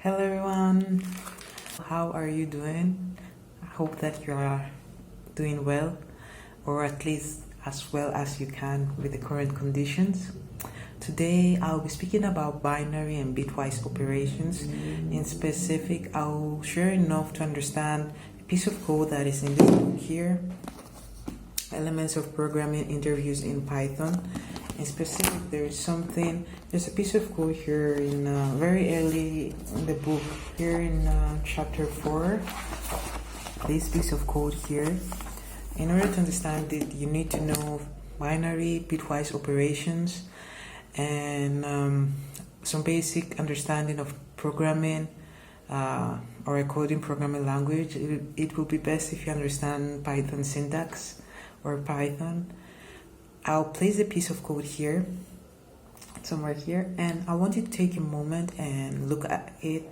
Hello everyone, how are you doing? I hope that you are doing well, or at least as well as you can with the current conditions. Today I'll be speaking about binary and bitwise operations. In specific, I'll share enough to understand a piece of code that is in this book here, Elements of Programming Interviews in Python. In specific, there's a piece of code here in very early in the book, here in chapter 4, this piece of code here. In order to understand it, you need to know binary, bitwise operations, and some basic understanding of programming or a coding programming language. It will be best if you understand Python syntax or Python. I'll place a piece of code here, somewhere here, and I want you to take a moment and look at it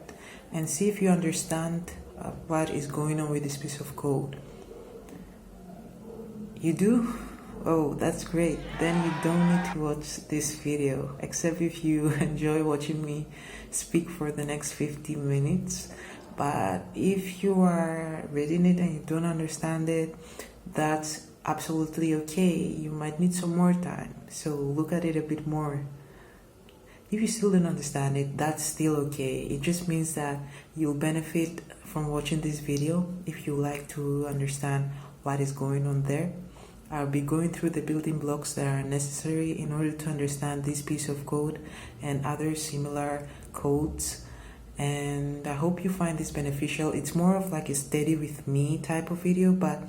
and see if you understand what is going on with this piece of code. You do? Oh, that's great. Then you don't need to watch this video, except if you enjoy watching me speak for the next 50 minutes. But if you are reading it and you don't understand it, that's absolutely okay. You might need some more time, so look at it a bit more. If you still don't understand it, that's still okay. It just means that you'll benefit from watching this video if you like to understand what is going on there. I'll be going through the building blocks that are necessary in order to understand this piece of code and other similar codes, and I hope you find this beneficial. It's more of like a study with me type of video, but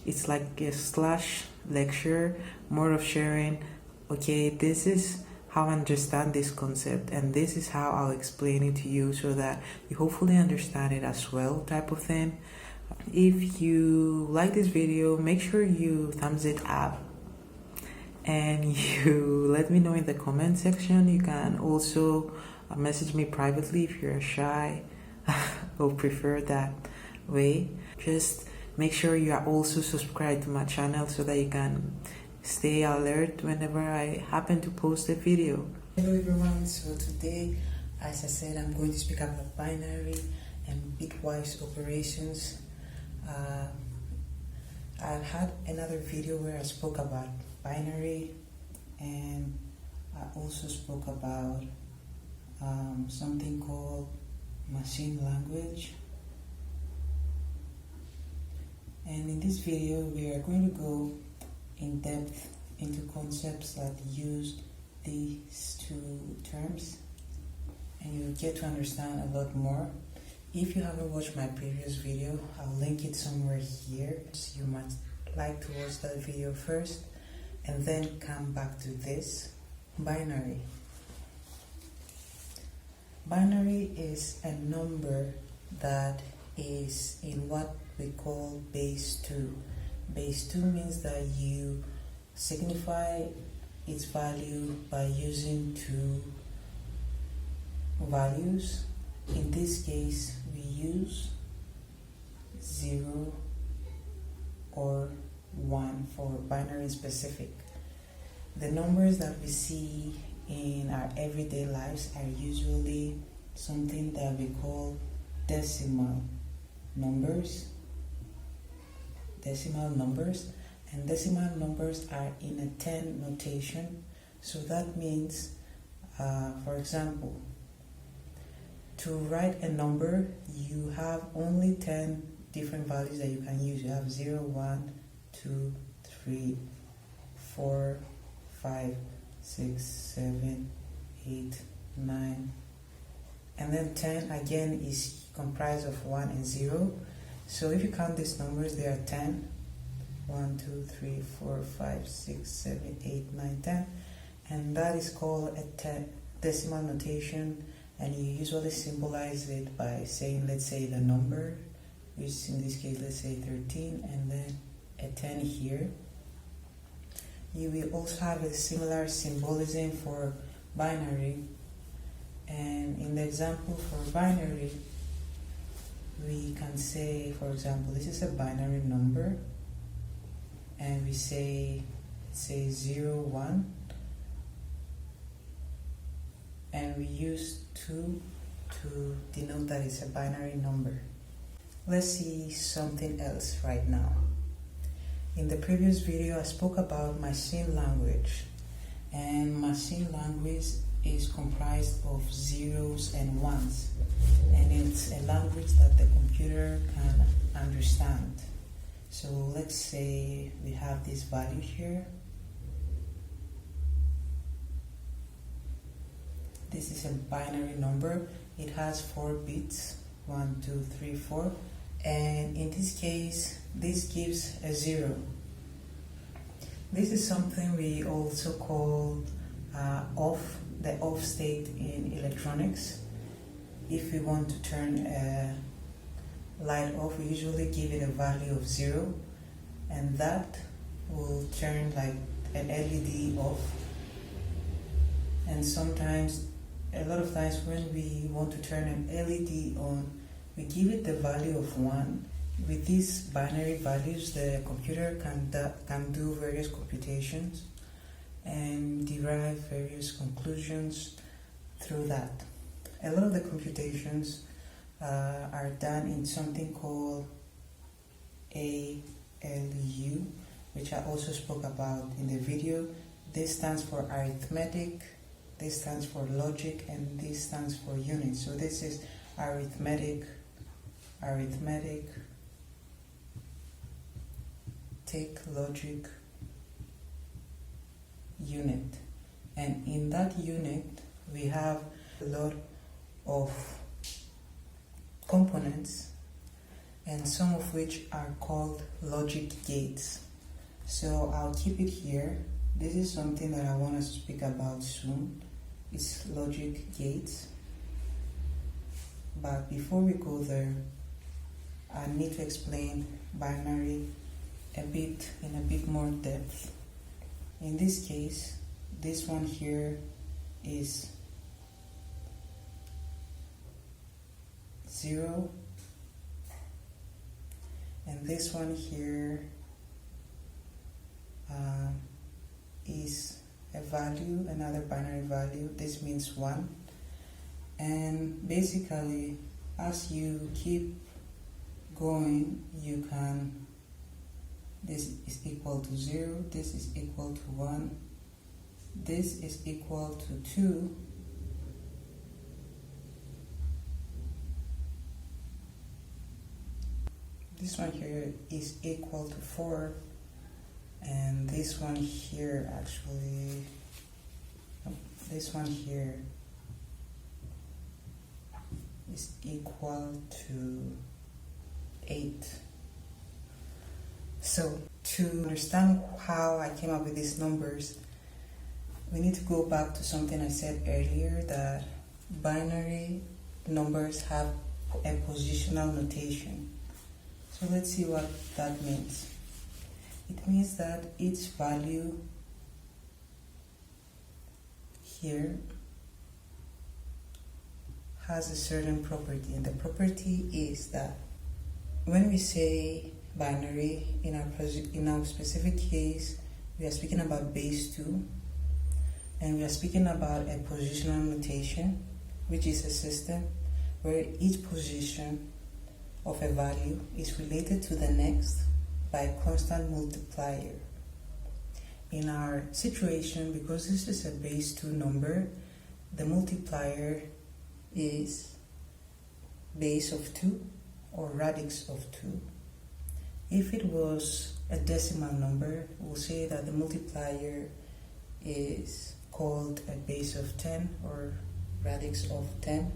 it's like a slash lecture, more of sharing, okay, this is how I understand this concept and this is how I'll explain it to you so that you hopefully understand it as well type of thing. If you like this video, make sure you thumbs it up and you let me know in the comment section. You can also message me privately if you're shy or prefer that way. Just make sure you are also subscribed to my channel so that you can stay alert whenever I happen to post a video. Hello everyone, so today, as I said, I'm going to speak about binary and bitwise operations. I had another video where I spoke about binary, and I also spoke about something called machine language. And in this video, we are going to go in depth into concepts that use these two terms, and you'll get to understand a lot more. If you haven't watched my previous video, I'll link it somewhere here. So you might like to watch that video first and then come back to this. Binary. Binary is a number that is in what we call base 2. Base 2 means that you signify its value by using two values. In this case, we use 0 or 1 for binary specific. The numbers that we see in our everyday lives are usually something that we call decimal numbers, and decimal numbers are in a 10 notation. So that means, for example, to write a number, you have only 10 different values that you can use. You have 0, 1, 2, 3, 4, 5, 6, 7, 8, 9, and then 10 again is comprised of 1 and 0. So if you count these numbers, they are 10. 1, 2, 3, 4, 5, 6, 7, 8, 9, 10. And that is called a decimal notation, and you usually symbolize it by saying, let's say, the number, which in this case, let's say 13, and then a 10 here. You will also have a similar symbolism for binary, and in the example for binary, we can say, for example, this is a binary number, and we say 0, 1, and we use 2 to denote that it's a binary number. Let's see something else right now. In the previous video, I spoke about machine language, and machine language is comprised of zeros and ones, and it's a language that the computer can understand. So let's say we have this value here. This is a binary number. It has 4 bits, 1, 2, 3, 4, and in this case, this gives a 0. This is something we also call off, the off state in electronics. If we want to turn a light off, we usually give it a value of 0, and that will turn like an LED off. And sometimes, a lot of times when we want to turn an LED on, we give it the value of 1. With these binary values, the computer can do various computations and derive various conclusions through that. A lot of the computations are done in something called ALU, which I also spoke about in the video. This stands for arithmetic, this stands for logic, and this stands for unit. So this is arithmetic, take logic, unit. And in that unit, we have a lot of components, and some of which are called logic gates. So I'll keep it here. This is something that I want us to speak about soon. It's logic gates. But before we go there, I need to explain binary in a bit more depth. In this case, this one here is 0, and this one here is a value, another binary value. This means 1. And basically, as you keep going, you can, this is equal to 0, this is equal to 1, this is equal to 2, this one here is equal to 4, and this one here actually, this one here is equal to 8. So to understand how I came up with these numbers, we need to go back to something I said earlier, that binary numbers have a positional notation. So let's see what that means. It means that each value here has a certain property, and the property is that when we say binary, in our specific case, we are speaking about base 2, and we are speaking about a positional notation, which is a system where each position of a value is related to the next by a constant multiplier. In our situation, because this is a base 2 number, the multiplier is base of 2 or radix of 2. If it was a decimal number, we'll say that the multiplier is called a base of 10 or radix of 10.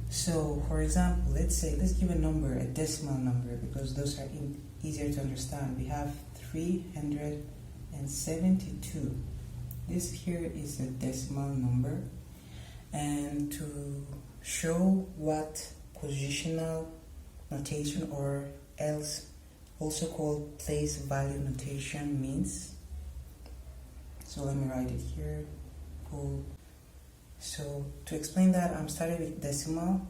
So, for example, let's give a number, a decimal number, because those are easier to understand. We have 372. This here is a decimal number, and to show what positional notation, or else also called place value notation, means, so let me write it here. Cool. So to explain that, I'm starting with decimal.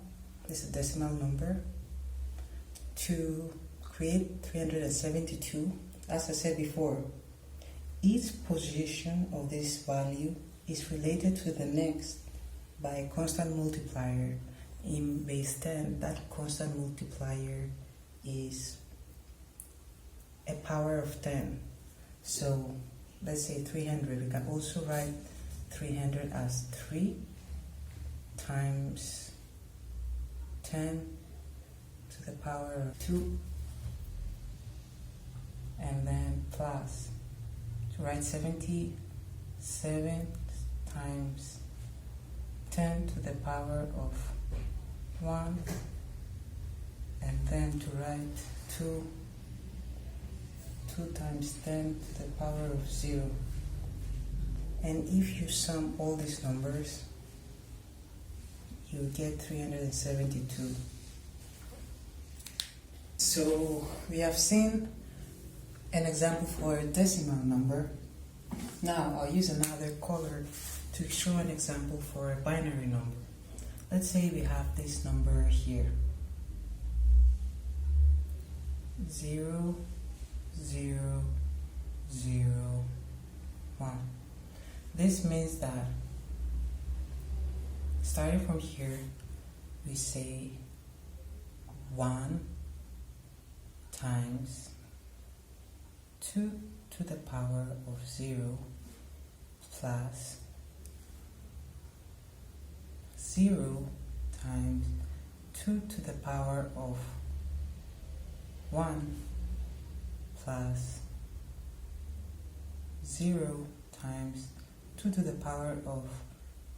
This is a decimal number. To create 372, as I said before, each position of this value is related to the next by a constant multiplier in base 10. That constant multiplier is a power of 10. So let's say 300. We can also write 300 as 3 times 10 to the power of 2, and then plus, to write 77 times 10 to the power of 1, and then to write 2 times 10 to the power of 0. And if you sum all these numbers, you get 372. So we have seen an example for a decimal number. Now I'll use another color to show an example for a binary number. Let's say we have this number here, 0, 0, 0, 1. This means that starting from here, we say 1 times 2 to the power of 0 plus 0 times 2 to the power of 1 plus 0 times 2 to the power of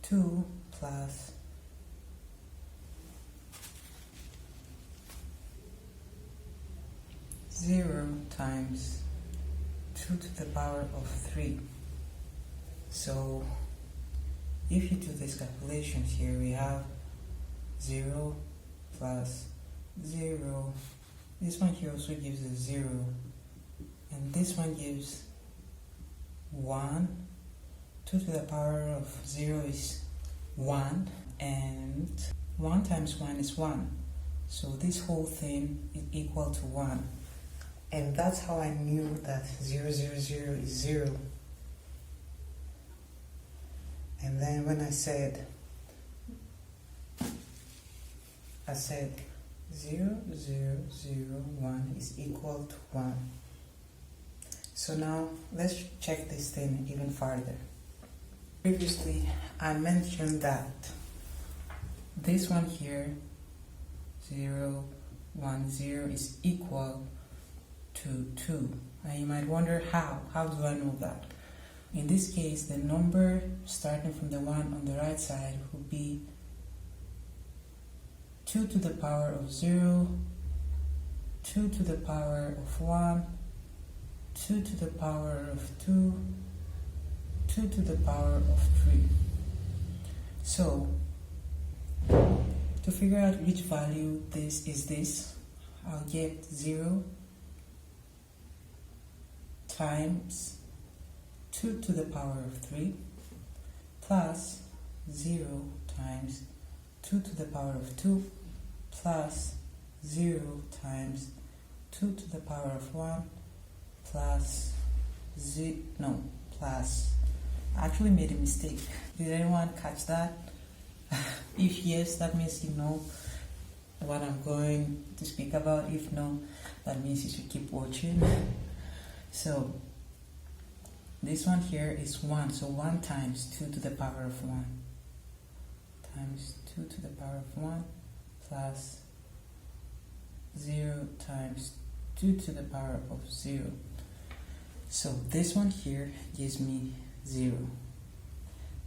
2 plus 0 times 2 to the power of 3. So if you do these calculations here, we have 0 plus 0. This one here also gives a 0, and this one gives 1. 2 to the power of 0 is 1, and 1 times 1 is 1. So this whole thing is equal to 1. And that's how I knew that 0, 0, 0 is 0. And then when I said 0, 0, 0, 1 is equal to 1. So now let's check this thing even further. Previously, I mentioned that this one here, 0, 1, 0, is equal to 2. And you might wonder how do I know that? In this case, the number starting from the 1 on the right side would be 2 to the power of 0, 2 to the power of 1, 2 to the power of 2, 2 to the power of 3. So, to figure out which value this is, I'll get 0 times 2 to the power of 3 plus 0 times 2 to the power of 2 plus 0 times 2 to the power of 1 plus plus. I actually made a mistake. Did anyone catch that? If yes, that means you know what I'm going to speak about. If no, that means you should keep watching. So this one here is 1, so 1 times 2 to the power of 1 times 2 to the power of 1 plus 0 times 2 to the power of 0. So this one here gives me 0.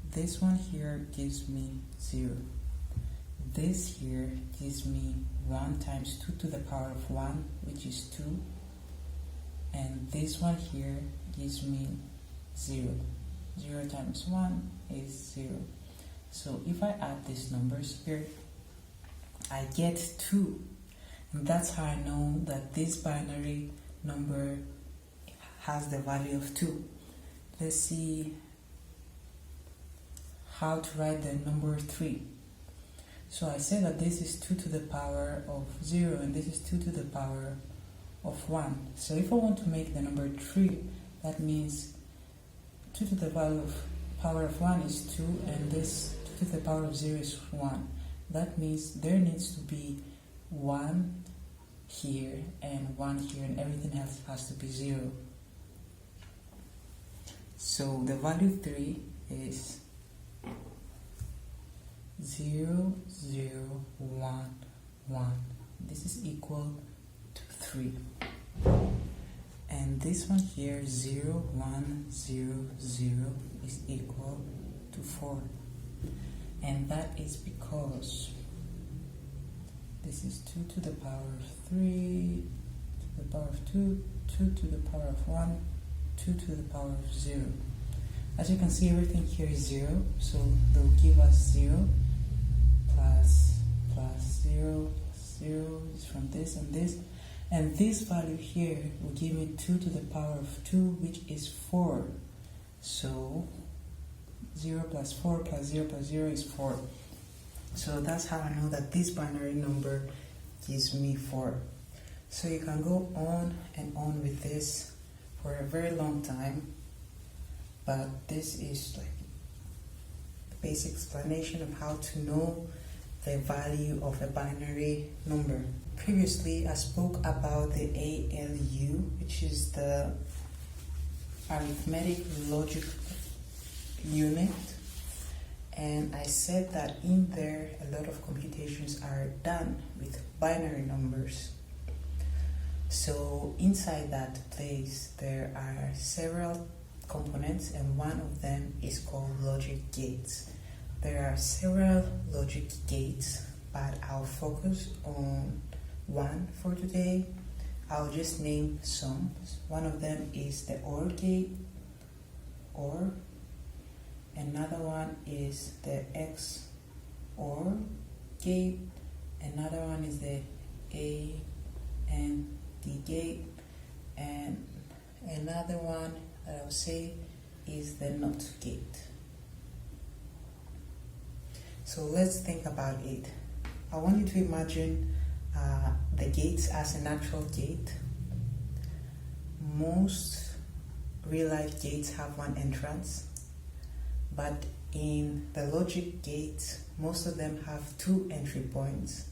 This one here gives me 0. This here gives me 1 times 2 to the power of 1, which is 2. And this one here gives me 0. 0 times 1 is 0. So if I add these numbers here, I get 2. And that's how I know that this binary number has the value of 2. Let's see how to write the number 3. So I say that this is 2 to the power of 0 and this is 2 to the power of 1. So if I want to make the number 3, that means 2 to the power of 1 is 2, and this to the power of 0 is 1. That means there needs to be 1 here and 1 here, and everything else has to be 0. So the value 3 is 0, 0, 1, 1. This is equal to 3. And this one here, 0, 1, 0, 0, is equal to 4. And that is because this is 2 to the power of 3, to the power of 2, 2 to the power of 1, 2 to the power of 0. As you can see, everything here is 0, so they'll give us 0 plus 0 plus 0 is from this and this. And this value here will give me 2 to the power of 2, which is 4. So 0 plus 4 plus 0 plus 0 is 4. So that's how I know that this binary number gives me 4. So you can go on and on with this for a very long time, but this is like the basic explanation of how to know the value of a binary number. Previously, I spoke about the ALU, which is the arithmetic logic unit, and I said that in there a lot of computations are done with binary numbers. So inside that place there are several components, and one of them is called logic gates. There are several logic gates, but I'll focus on one for today. I'll just name some. One of them is the OR gate, OR. Another one is the XOR gate. Another one is the AND gate. And another one that I'll say is the NOT gate. So let's think about it. I want you to imagine the gates as an actual gate. Most real-life gates have one entrance, but in the logic gates, most of them have 2 entry points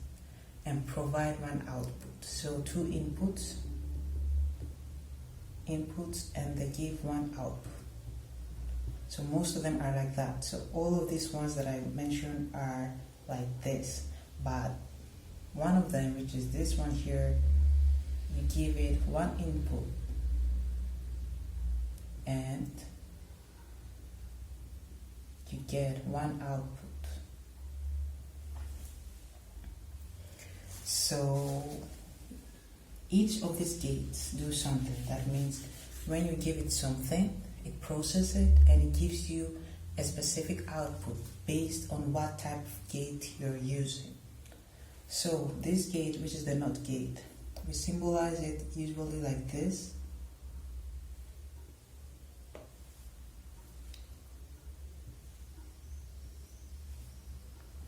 and provide one output. So 2 inputs, and they give 1 output. So most of them are like that. So all of these ones that I mentioned are like this, but one of them, which is this one here, you give it 1 input and you get 1 output. So each of these gates do something. That means when you give it something, it processes it and it gives you a specific output based on what type of gate you're using. So this gate, which is the NOT gate, we symbolize it usually like this.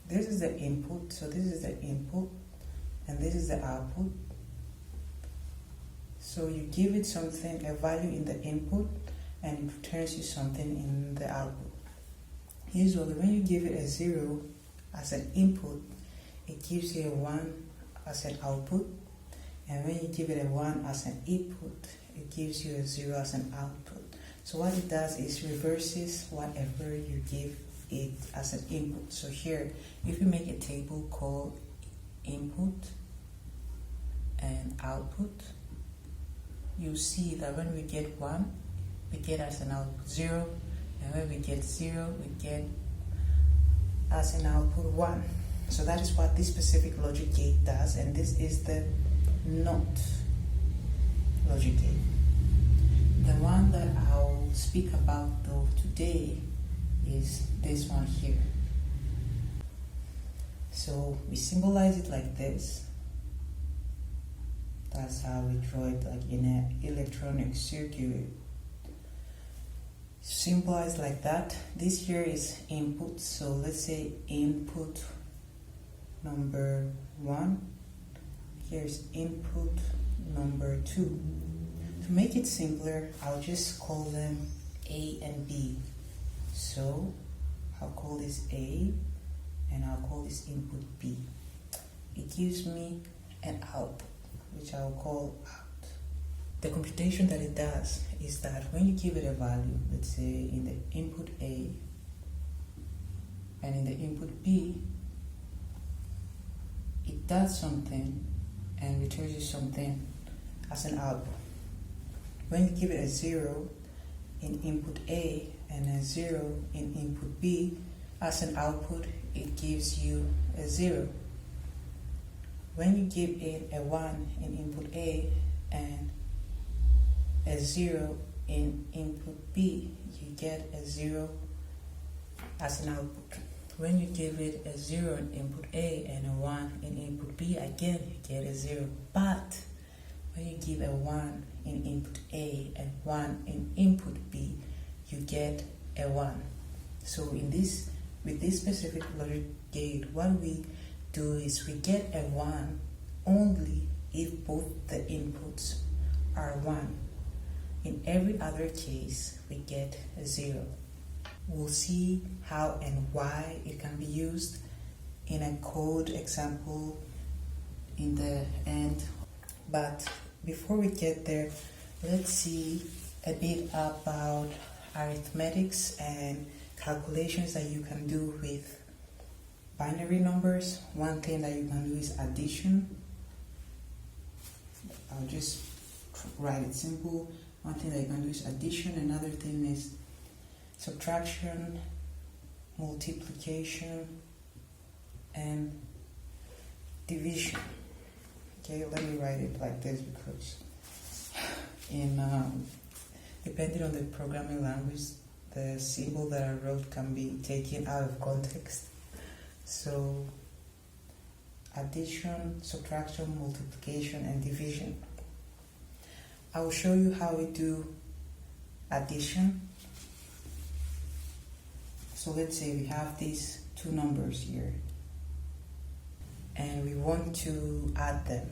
This is the input, so this is the input, and this is the output. So you give it something, a value in the input, and it returns you something in the output. Usually when you give it a 0 as an input, it gives you a 1 as an output, and when you give it a 1 as an input, it gives you a 0 as an output. So what it does is reverses whatever you give it as an input. So here, if you make a table called input and output, you see that when we get 1, we get as an output 0, and when we get 0, we get as an output 1. So that is what this specific logic gate does, and this is the NOT logic gate. The one that I'll speak about though today is this one here. So we symbolize it like this. That's how we draw it, like in an electronic circuit. Symbolized like that. This here is input, so let's say input number 1. Here's input number 2. To make it simpler, I'll just call them A and B. So I'll call this A it gives me an output, which I will call out. The computation that it does is that when you give it a value, let's say in the input A and in the input B, it does something and returns you something as an output. When you give it a 0 in input A and a 0 in input B as an output, it gives you a 0. When you give it a 1 in input A and a 0 in input B, you get a 0 as an output. When you give it a 0 in input A and a 1 in input B, again you get a 0. But when you give a 1 in input A and 1 in input B, you get a 1. So with this specific logic gate, what we do is we get a 1 only if both the inputs are 1. In every other case, we get a 0. We'll see how and why it can be used in a code example in the end. But before we get there, let's see a bit about arithmetics and calculations that you can do with binary numbers. One thing that you can do is addition. I'll just write it simple. One thing that you can do is addition. Another thing is subtraction, multiplication, and division. Okay, let me write it like this because depending on the programming language, the symbol that I wrote can be taken out of context. So addition, subtraction, multiplication, and division. I will show you how we do addition. So let's say we have these two numbers here and we want to add them.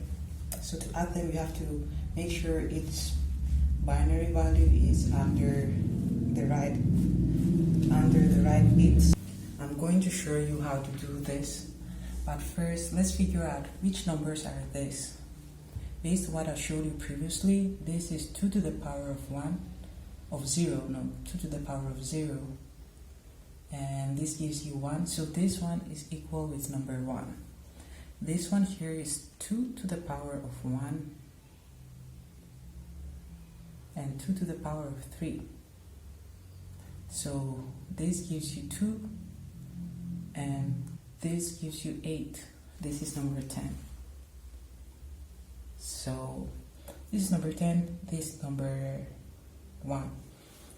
So to add them, we have to make sure its binary value is under the right bits. I'm going to show you how to do this, but first let's figure out which numbers are this. Based on what I showed you previously, this is 2 to the power of 0, and this gives you 1, so this one is equal with number 1. This one here is 2 to the power of 1 and 2 to the power of 3. So this gives you 2 and this gives you 8. This is number 10. So this is number 10, this is number 1.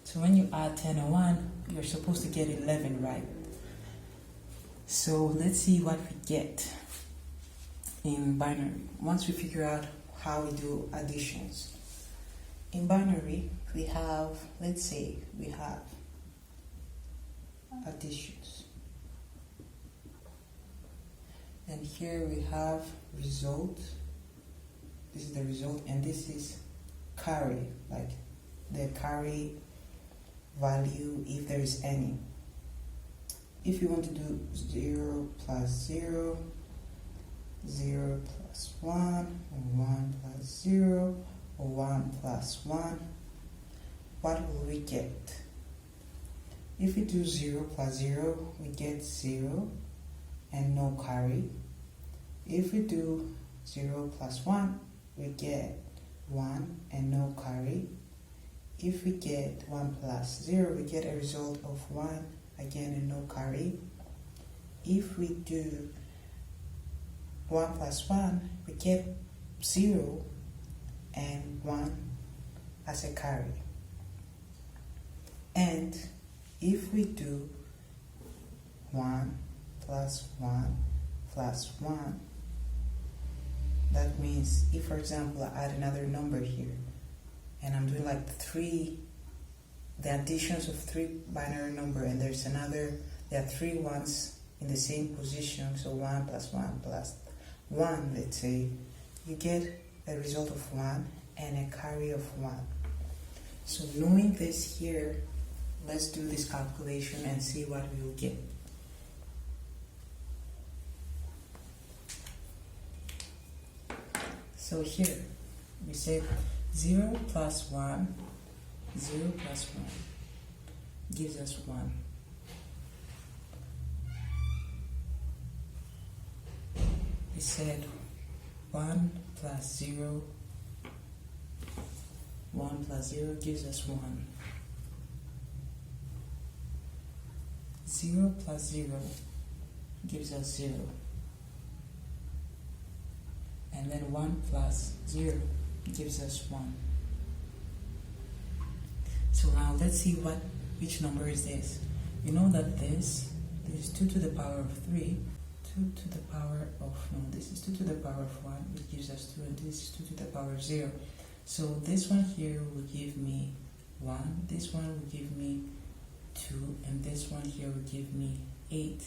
So when you add 10 and 1, you're supposed to get 11, right? So let's see what we get in binary. Once we figure out how we do additions. In binary, we have, let's say we have additions. And here we have result. This is the result, and this is carry, like the carry value if there is any. If you want to do 0 plus 0, 0 plus 1, or 1 plus 0, or 1 plus 1, what will we get? If we do 0 plus 0, we get 0 and no carry. If we do 0 plus 1, we get 1 and no carry. If we get 1 plus 0, we get a result of 1, again and no carry. If we do 1 plus 1, we get 0 and 1 as a carry. And if we do 1 plus 1 plus 1, that means if, for example, I add another number here and I'm doing like the additions of 3 binary number, and there are 3 ones in the same position, so 1 plus 1 plus 1, let's say, you get a result of 1 and a carry of 1. So knowing this here, let's do this calculation and see what we will get. So here we said 0 plus 1 gives us 1. We said 1 plus 0 gives us 1. 0 plus 0 gives us 0. And then 1 plus 0 gives us 1. So now let's see which number is this. You know that this is 2 to the power of 3, 2 to the power of, no, this is 2 to the power of 1, which gives us 2, and this is 2 to the power of 0. So this one here will give me 1, this one will give me 2, and this one here will give me 8.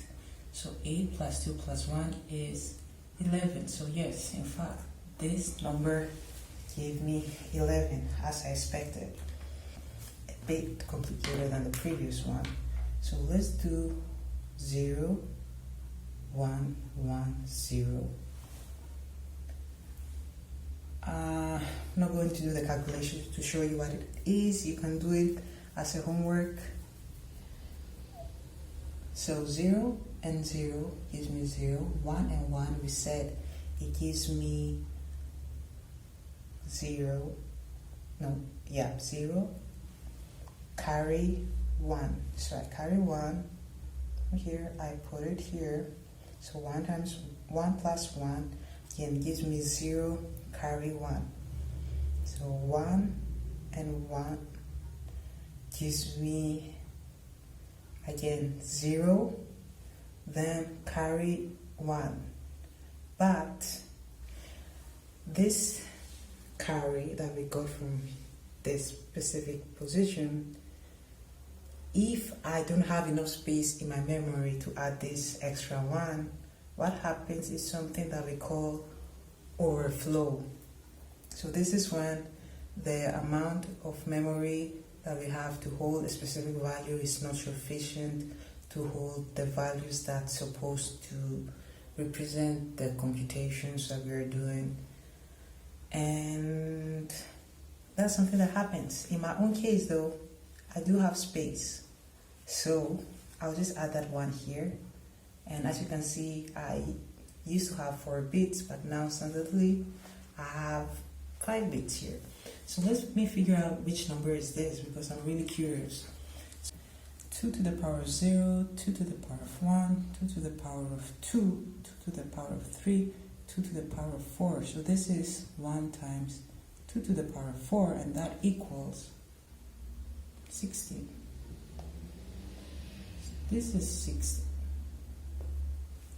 So 8 plus 2 plus 1 is 11. So yes, in fact, this number gave me 11, as I expected. A bit complicated than the previous one. So let's do 0, 1, 1, 0. I'm not going to do the calculation to show you what it is. You can do it as a homework. So 0 and 0 gives me 0. 1 and 1, we said it gives me 0. 0. Carry 1. So I carry 1 here, I put it here. So 1 times 1 plus 1 again gives me 0, carry 1. So 1 and 1 gives me again 0, then carry 1. But this carry that we got from this specific position, if I don't have enough space in my memory to add this extra 1, what happens is something that we call overflow. So this is when the amount of memory that we have to hold a specific value is not sufficient to hold the values that's supposed to represent the computations that we are doing. And that's something that happens. In my own case though, I do have space. So I'll just add that 1 here. And as you can see, I used to have 4 bits, but now suddenly I have 5 bits here. So let me figure out which number is this, because I'm really curious. 2 to the power of 0, 2 to the power of 1, 2 to the power of 2, 2 to the power of 3, 2 to the power of 4. So this is 1 times 2 to the power of 4, and that equals 16. This is 16.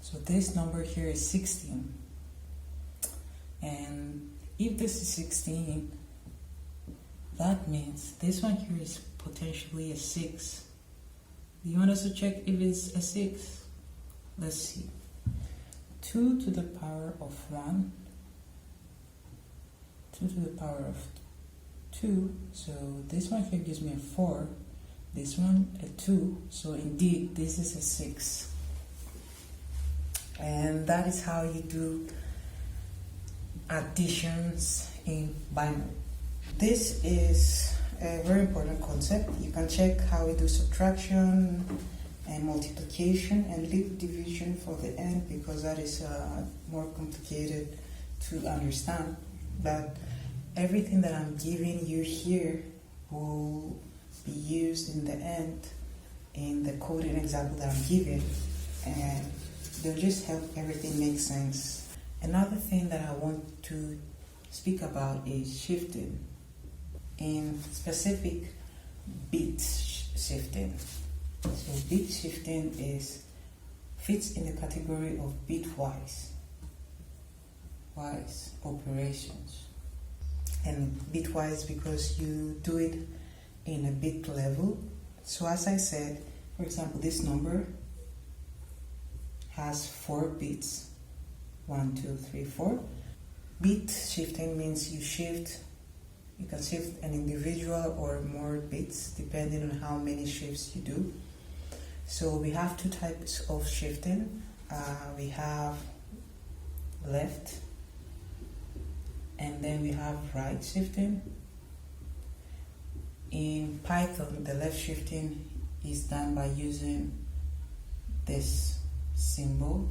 So this number here is 16. And if this is 16, that means this one here is potentially a 6. Do you want us to check if it's a 6? Let's see. 2 to the power of 1, 2 to the power of 2. So this one here gives me a 4. This one a 2. So indeed, this is a 6. And that is how you do additions in binary. This is a very important concept. You can check how we do subtraction and multiplication, and leave division for the end, because that is more complicated to understand. But everything that I'm giving you here will be used in the end in the coding example that I'm giving, and they'll just help everything make sense. Another thing that I want to speak about is shifting, in specific bit shifting. So bit shifting fits in the category of bitwise operations. And bitwise because you do it in a bit level. So as I said, for example, this number has 4 bits. 1, 2, 3, 4. Bit shifting means you can shift an individual or more bits depending on how many shifts you do. So we have 2 types of shifting. We have left and then we have right shifting. In Python, the left shifting is done by using this symbol,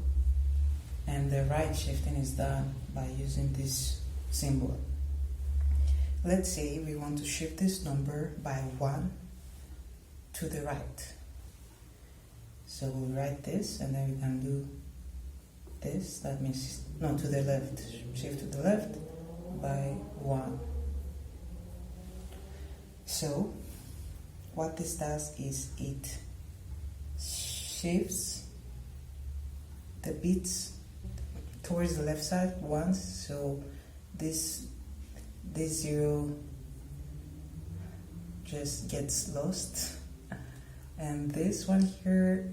and the right shifting is done by using this symbol. Let's say we want to shift this number by 1 to the right. So we'll write this, and then we can do this. That means, no, to the left. Shift to the left by 1. So what this does is it shifts the bits towards the left side once, so this 0 just gets lost, and this one here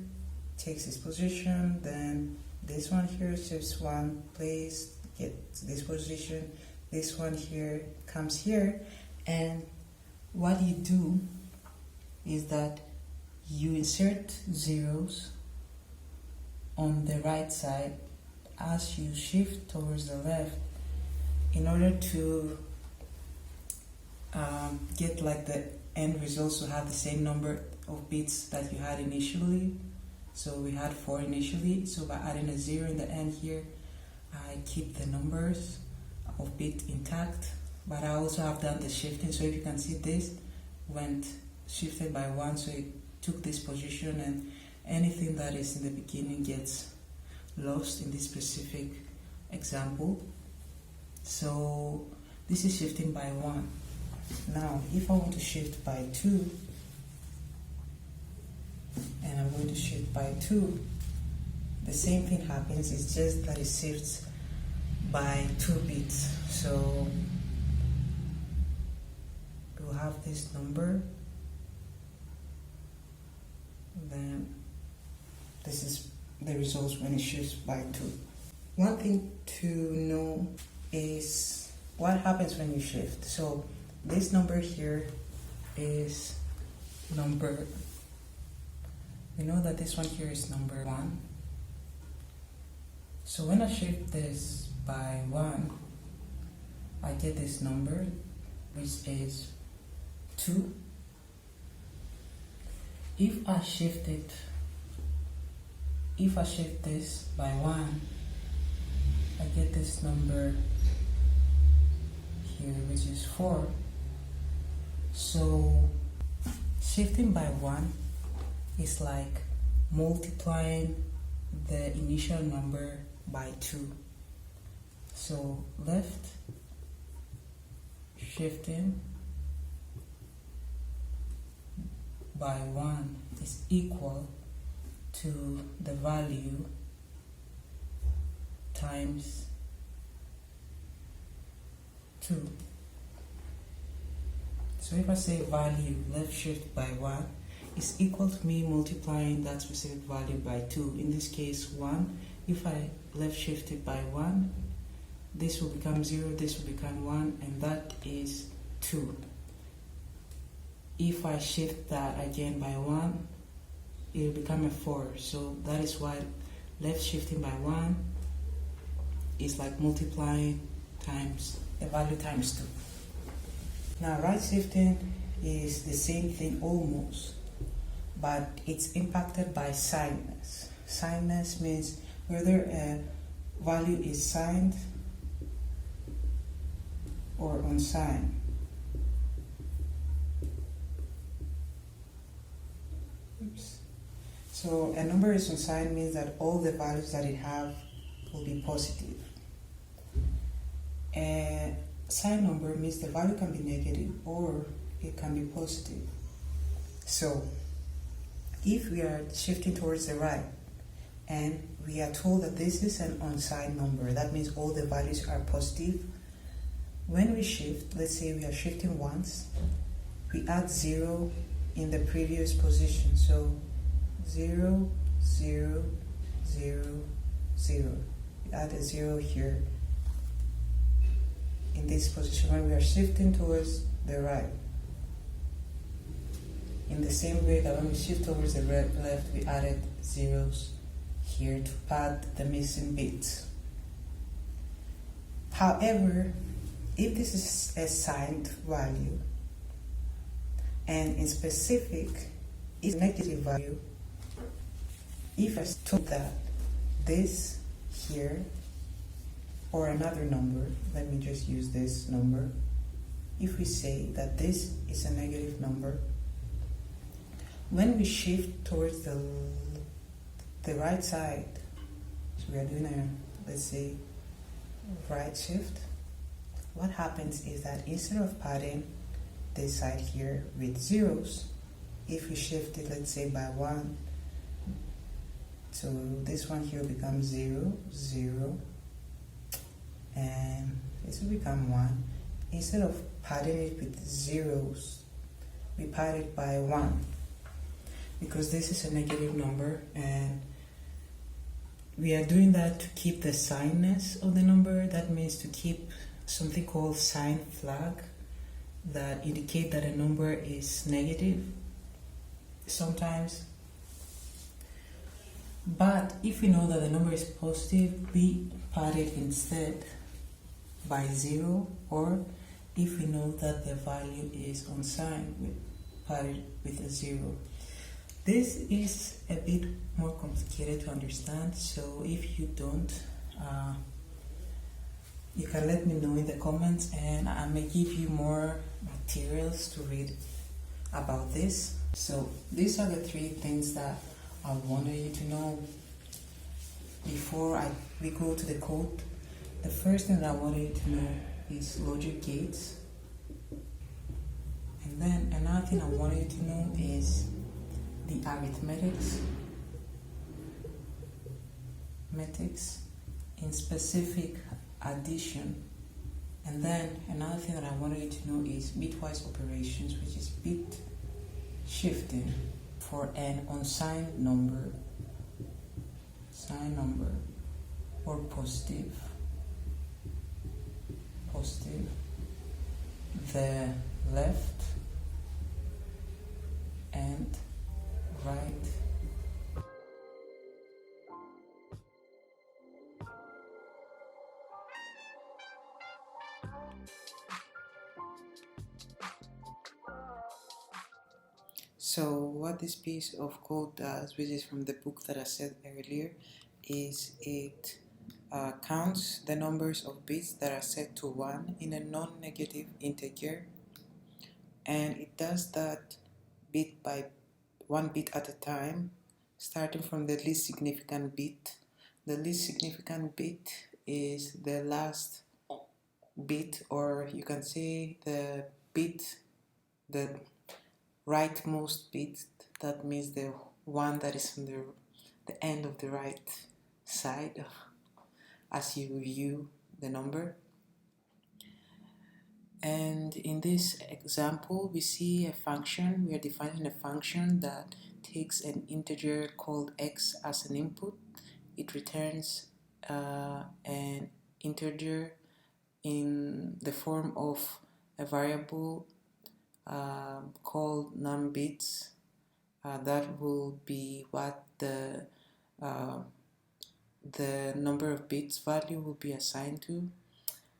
takes its position, then this one here shifts one place, gets this position, this one here comes here, and what you do is that you insert zeros on the right side as you shift towards the left in order to get like the end results to have the same number of bits that you had initially. So we had 4 initially, so by adding a 0 in the end here, I keep the numbers of bit intact, but I also have done the shifting. So if you can see, this went shifted by 1, so it took this position, and anything that is in the beginning gets lost in this specific example. So this is shifting by 1. Now if I want to shift by 2, and I'm going to shift by 2, the same thing happens, it's just that it shifts by 2 bits. So we'll have this number, then this is the results when it shifts by 2. One thing to know is what happens when you shift. So this number here is number, we know that this one here is number 1. So when I shift this by 1, I get this number, which is 2. If I shift this by 1, I get this number here, which is 4. So shifting by 1 is like multiplying the initial number by 2. So left shifting by 1 is equal to the value times 2. So if I say value left shift by 1 is equal to me multiplying that specific value by 2, in this case 1, if I left shift it by 1, this will become 0, this will become 1, and that is 2. If I shift that again by 1, it will become a 4. So that is why left shifting by 1 is like multiplying times the value times 2. Now right shifting is the same thing almost, but it's impacted by signedness. Signedness means whether a value is signed or unsigned. Oops. So a number is unsigned means that all the values that it have will be positive. A signed number means the value can be negative or it can be positive. So if we are shifting towards the right and we are told that this is an unsigned number, that means all the values are positive. When we shift, let's say we are shifting once, we add 0 in the previous position. So 0, 0, 0, 0. We add a 0 here in this position when we are shifting towards the right. In the same way that when we shift towards the left, we added zeros here to pad the missing bits. However, if this is a signed value, and in specific is negative value, if I told that this here, or another number, let me just use this number, if we say that this is a negative number, when we shift towards the right side, so we are doing a, let's say, right shift, what happens is that instead of padding this side here with zeros, if we shift it, let's say, by 1, so this one here becomes 0, 0, and this will become 1. Instead of padding it with zeros, we pad it by 1, because this is a negative number, and we are doing that to keep the signness of the number. That means to keep something called sign flag that indicate that a number is negative sometimes. But if we know that the number is positive, we pad it instead by 0, or if we know that the value is unsigned, we pad it with a 0. This is a bit more complicated to understand, so if you don't, you can let me know in the comments, and I may give you more materials to read about this. So these are the 3 things that I wanted you to know before we go to the code. The first thing that I wanted you to know is logic gates, and then another thing I wanted you to know is the arithmetics in specific addition, and then another thing that I wanted you to know is bitwise operations, which is bit shifting for an unsigned number, signed number, or positive, the left and right. So what this piece of code does, which is from the book that I said earlier, is it counts the numbers of bits that are set to 1 in a non-negative integer, and it does that bit by 1 bit at a time, starting from the least significant bit. The least significant bit is the last bit, or you can say the rightmost bit. That means the one that is on the end of the right side as you view the number. And in this example, we see a function. We are defining a function that takes an integer called x as an input. It returns an integer in the form of a variable called numbits. That will be what the number of bits value will be assigned to.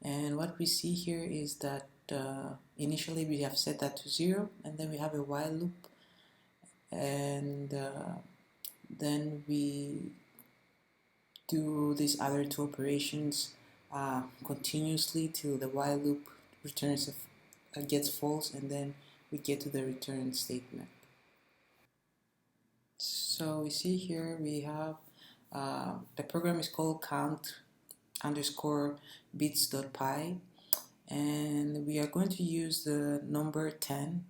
And what we see here is that initially we have set that to 0, and then we have a while loop, and then we do these other 2 operations continuously till the while loop returns gets false, and then we get to the return statement. So we see here we have the program is called count underscore bits.py, and we are going to use the number 10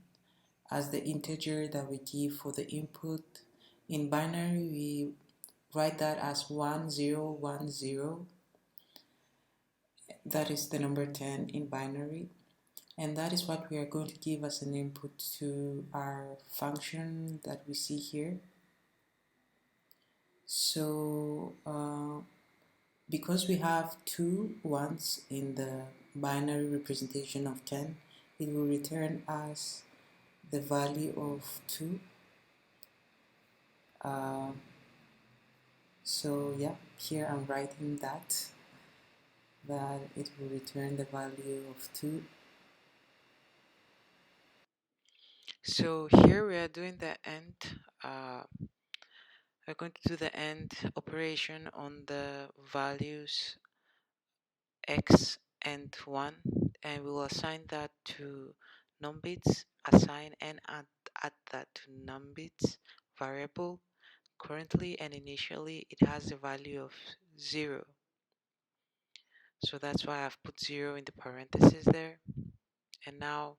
as the integer that we give for the input. In binary, we write that as 1010. That is the number 10 in binary, and that is what we are going to give as an input to our function that we see here. So because we have 2 ones in the binary representation of 10, it will return us the value of 2. So yeah, here I'm writing that. that it will return the value of 2. So here we are doing the end. We're going to do the end operation on the values x and 1, and we will assign that to numbits, assign and add that to numbits variable. Currently and initially it has a value of 0, so that's why I've put 0 in the parentheses there. And now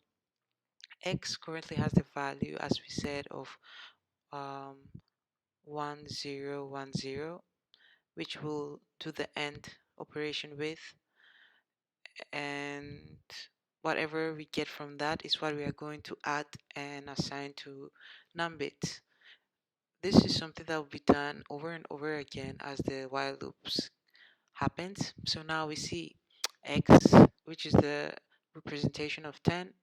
x currently has the value, as we said, of 1010, which we'll do the end operation with, and whatever we get from that is what we are going to add and assign to numbits. This is something that will be done over and over again as the while loops happens. So now we see x, which is the representation of 10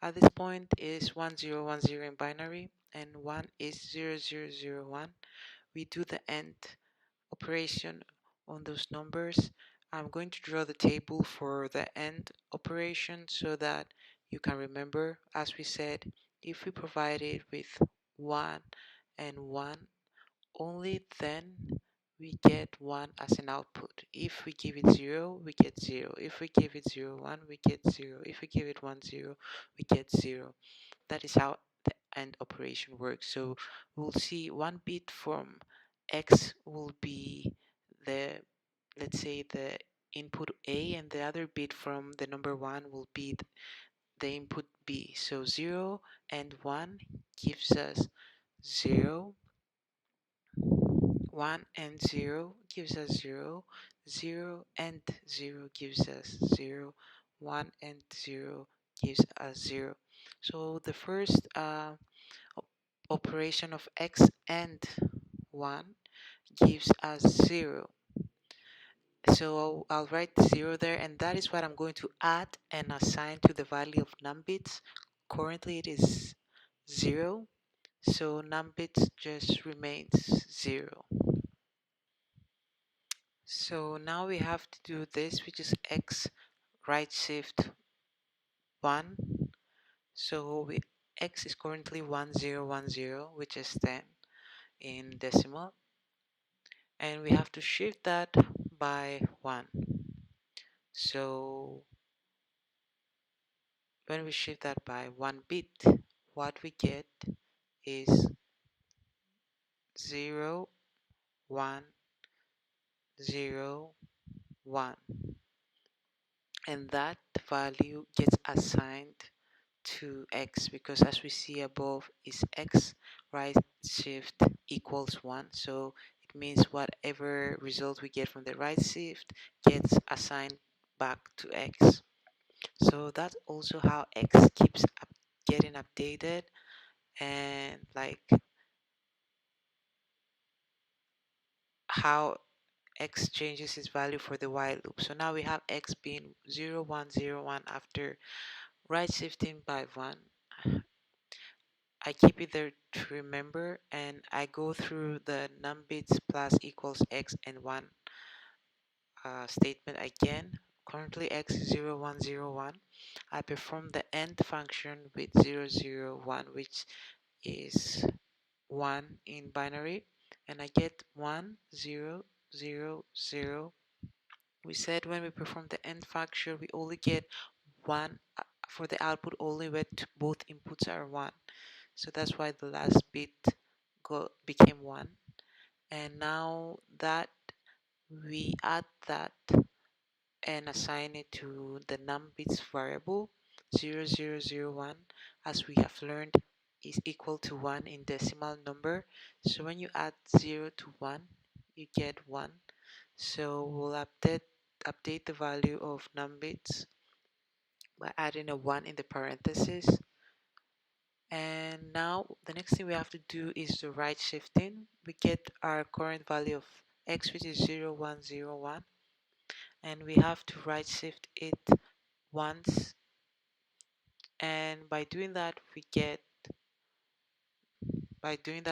at this point, is 1010 in binary, and 1 is 0001. We do the end operation on those numbers. I'm going to draw the table for the end operation so that you can remember. As we said, if we provide it with 1 and 1, only then we get 1 as an output. If we give it 0, we get 0. If we give it 0, 1, we get 0. If we give it 1, 0, we get 0. That is how the AND operation works. So we'll see one bit from X will be the, let's say, the input A, and the other bit from the number 1 will be the input B. So 0 and 1 gives us 0. 1 and 0 gives us 0. 0 and 0 gives us 0. 1 and 0 gives us 0. So the first operation of x and 1 gives us 0. So I'll write 0 there, and that is what I'm going to add and assign to the value of numbits. Currently it is 0, so numbits just remains 0. So now we have to do this, which is x right shift 1. So x is currently 1010, which is 10 in decimal, and we have to shift that by 1. So when we shift that by 1 bit, what we get is 0, 1, 0, 1, and that value gets assigned to x, because as we see above is x right shift equals 1, so it means whatever result we get from the right shift gets assigned back to x. So that's also how x keeps getting updated, and like how x changes its value for the while loop. So now we have x being 0, 1, 0, 1 after right shifting by 1. I keep it there to remember, and I go through the numbits plus equals x and 1 statement again. Currently x is 0, 1, 0, 1. I perform the end function with 0, 0, 1, which is 1 in binary, and I get 1, 0, 0, 0. We said when we perform the end function, we only get 1 for the output only when both inputs are 1. So that's why the last bit became 1. And now that we add that and assign it to the numbits variable 0001, as we have learned, is equal to 1 in decimal number. So when you add 0 to 1, you get 1. So we'll update the value of numbits by adding a 1 in the parentheses. And now the next thing we have to do is the right shifting. We get our current value of x, which is 0101, and we have to right shift it once, and by doing that we get 0010.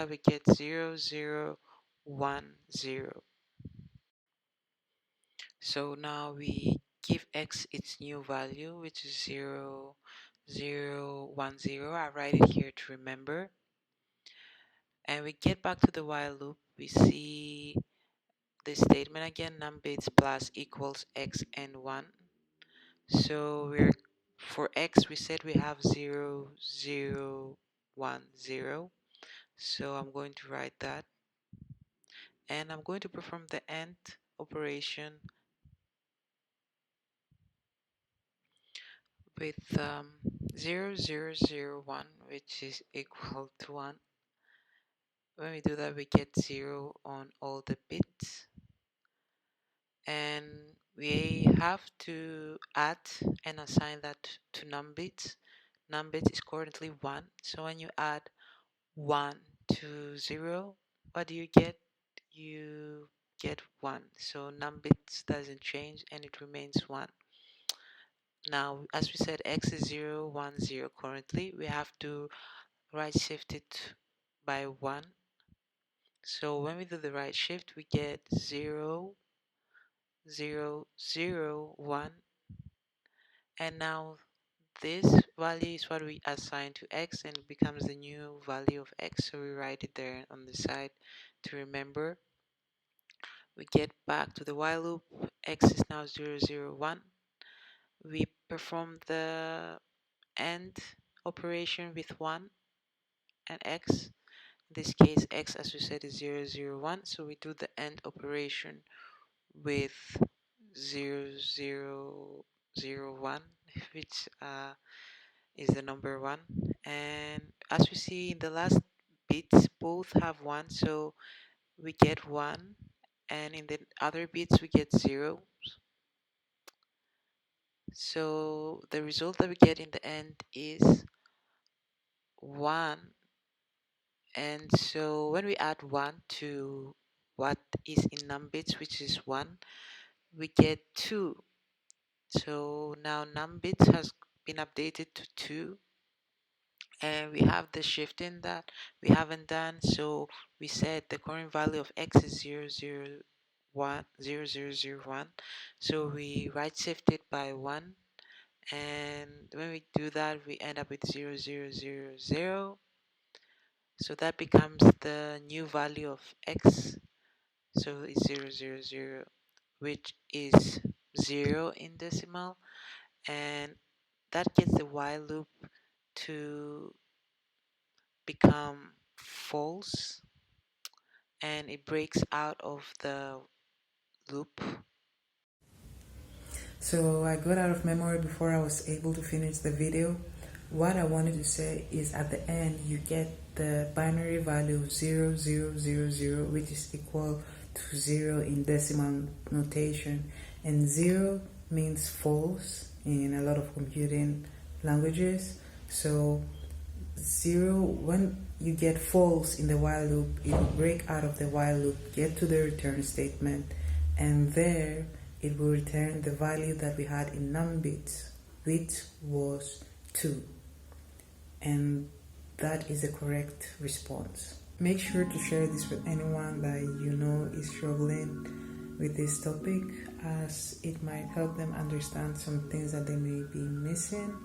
So now we give x its new value, which is 0, 0, 1, 0. I write it here to remember. And we get back to the while loop. We see this statement again, numbits plus equals x and 1. So for x we said we have 0, 0, 1, 0. So I'm going to write that, and I'm going to perform the AND operation with 0, 0, 0, 1, which is equal to 1. When we do that, we get 0 on all the bits, and we have to add and assign that to numbits. Numbits is currently 1, so when you add 1 to 0, what do you get? You get 1. So numbits doesn't change and it remains 1. Now, as we said, x is 0, 1, 0 currently. We have to right shift it by 1. So when we do the right shift, we get 0, 0, 0, 1. And now this value is what we assign to x, and it becomes the new value of x. So we write it there on the side to remember. We get back to the while loop. X is now 0, 0, 1. We perform the AND operation with 1 and x. In this case, x, as we said, is 0, 0, 1. So we do the AND operation with 0, 0, 0, 1, which is the number 1. And as we see in the last bits, both have 1. So we get 1. And in the other bits, we get 0. So the result that we get in the end is 1. And so when we add 1 to what is in numbits, which is 1, we get 2. So now numbits has been updated to 2, and we have the shifting that we haven't done. So we said the current value of x is 0, 0, 1, 0, 0, 0, 1. So we right shift it by 1. And when we do that, we end up with 0, 0, 0, 0. So that becomes the new value of x. So it's 0, 0, 0, which is 0 in decimal. And that gets the while loop to become false, and it breaks out of the loop. So I got out of memory before I was able to finish the video. What I wanted to say is at the end you get the binary value of 0, 0, 0, 0, which is equal to 0 in decimal notation. And 0 means false in a lot of computing languages. So 0, when you get false in the while loop, it will break out of the while loop, get to the return statement, and there it will return the value that we had in numbits, which was 2. And that is the correct response. Make sure to share this with anyone that you know is struggling with this topic, as it might help them understand some things that they may be missing.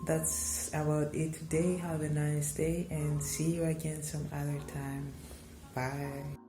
That's about it today. Have a nice day and see you again some other time. Bye.